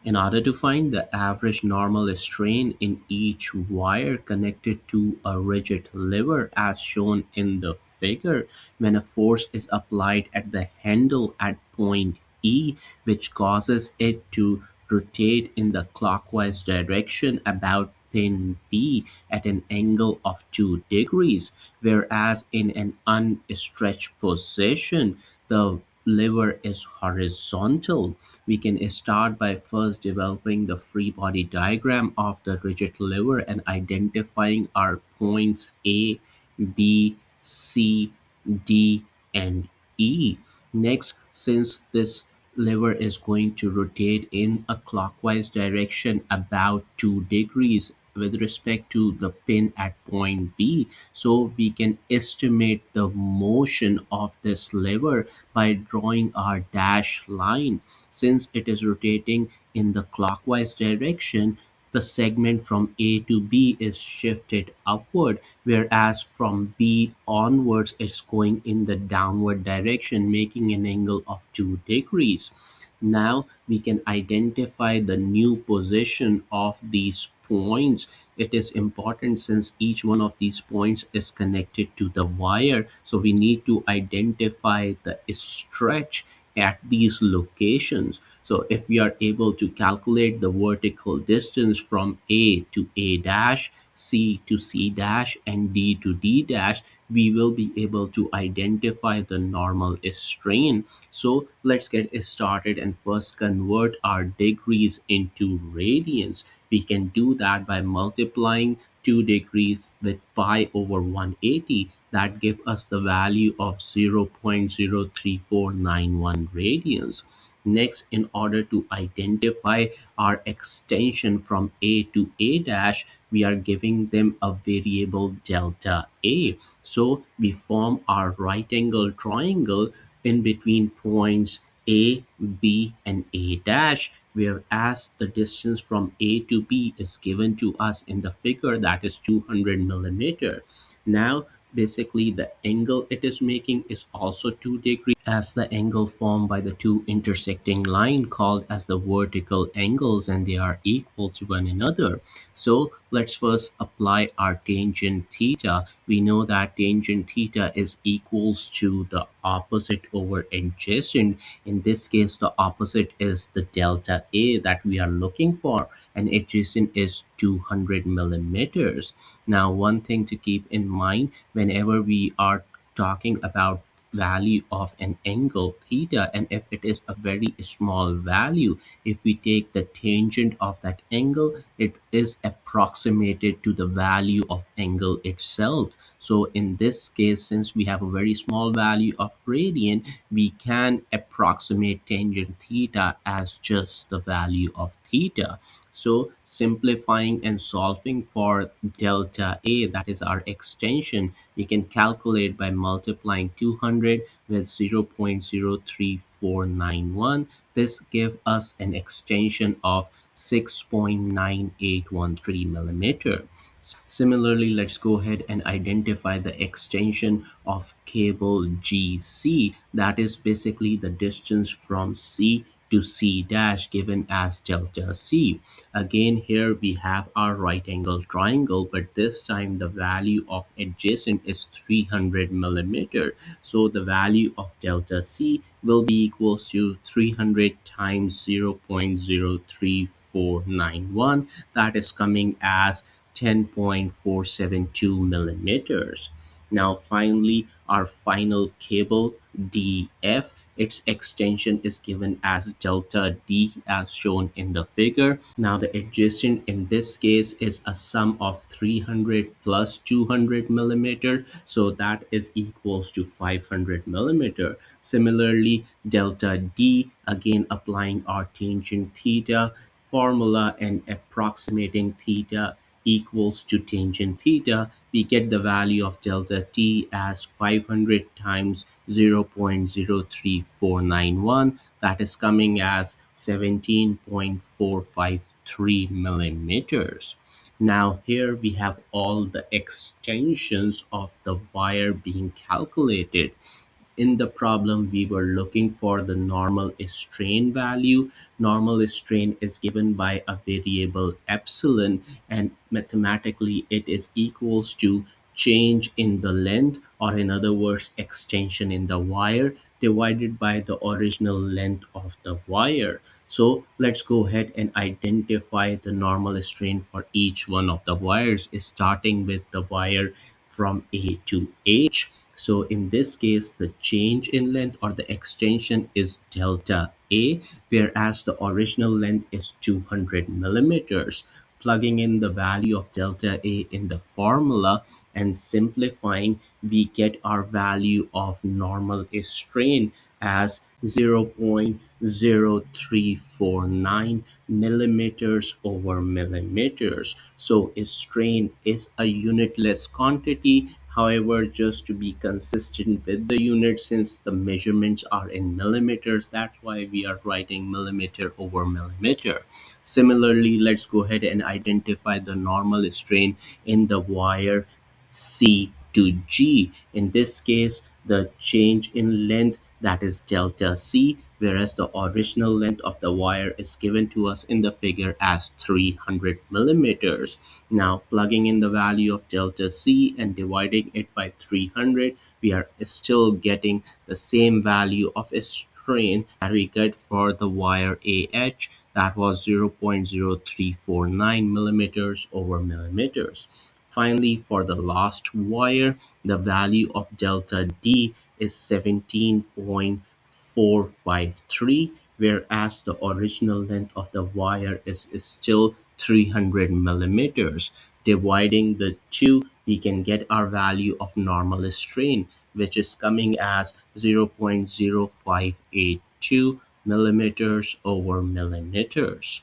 In order to find the average normal strain in each wire connected to a rigid lever as shown in the figure, when a force is applied at the handle at point E, which causes it to rotate in the clockwise direction about pin B at an angle of 2 degrees, whereas in an unstretched position, the lever is horizontal. We can start by first developing the free body diagram of the rigid lever and identifying our points A, B, C, D, and E. Next, since this lever is going to rotate in a clockwise direction about 2 degrees with respect to the pin at point B, so we can estimate the motion of this lever by drawing our dash line. Since it is rotating in the clockwise direction, the segment from A to B is shifted upward, whereas from B onwards it's going in the downward direction, making an angle of 2 degrees. Now we can identify the new position of these points. It is important since each one of these points is connected to the wire. So we need to identify the stretch at these locations. So if we are able to calculate the vertical distance from A to A dash, C to C dash, and D to D dash, we will be able to identify the normal strain. So let's get started and first convert our degrees into radians. We can do that by multiplying 2 degrees with pi over 180. That gives us the value of 0.03491 radians. Next, in order to identify our extension from A to A dash, we are giving them a variable delta A. So we form our right angle triangle in between points A, B, and A dash, whereas the distance from A to B is given to us in the figure, that is 200 millimeter. Now, basically the angle it is making is also 2 degrees as the angle formed by the two intersecting line called as the vertical angles, and they are equal to one another. So let's first apply our tangent theta. We know that tangent theta is equals to the opposite over adjacent. In this case, the opposite is the delta A that we are looking for, and adjacent is 200 millimeters. Now, one thing to keep in mind whenever we are talking about value of an angle theta, and if it is a very small value, if we take the tangent of that angle, it is approximated to the value of angle itself. So in this case, since we have a very small value of radian, we can approximate tangent theta as just the value of theta. So simplifying and solving for delta A, that is our extension, we can calculate by multiplying 200 with 0.03491. This gives us an extension of 6.9813 millimeter. Similarly, let's go ahead and identify the extension of cable GC. That is basically the distance from C to C dash given as delta C. Again, here we have our right angle triangle, but this time the value of adjacent is 300 millimeter. So the value of delta C will be equals to 300 times 0.03491. That is coming as 10.472 millimeters. Now finally, our final cable DF, its extension is given as delta D as shown in the figure. Now the adjacent in this case is a sum of 300 plus 200 millimeter, so that is equals to 500 millimeter. Similarly, delta D, again applying our tangent theta formula and approximating theta equals to tangent theta, we get the value of delta t as 500 times 0.03491. That is coming as 17.453 millimeters. Now here we have all the extensions of the wire being calculated. In the problem, we were looking for the normal strain value. Normal strain is given by a variable epsilon, and mathematically it is equals to change in the length, or in other words, extension in the wire, divided by the original length of the wire. So let's go ahead and identify the normal strain for each one of the wires, starting with the wire from A to H. So in this case, the change in length or the extension is delta A, whereas the original length is 200 millimeters. Plugging in the value of delta A in the formula and simplifying, we get our value of normal strain as 0.0349 millimeters over millimeters. So strain is a unitless quantity. However, just to be consistent with the unit, since the measurements are in millimeters, that's why we are writing millimeter over millimeter. Similarly, let's go ahead and identify the normal strain in the wire C to G. In this case, the change in length, that is delta C, whereas the original length of the wire is given to us in the figure as 300 millimeters. Now, plugging in the value of delta C and dividing it by 300, we are still getting the same value of a strain that we get for the wire AH, that was 0.0349 millimeters over millimeters. Finally, for the last wire, the value of delta D is 17.453, whereas the original length of the wire is still 300 millimeters. Dividing the two, we can get our value of normal strain, which is coming as 0.0582 millimeters over millimeters.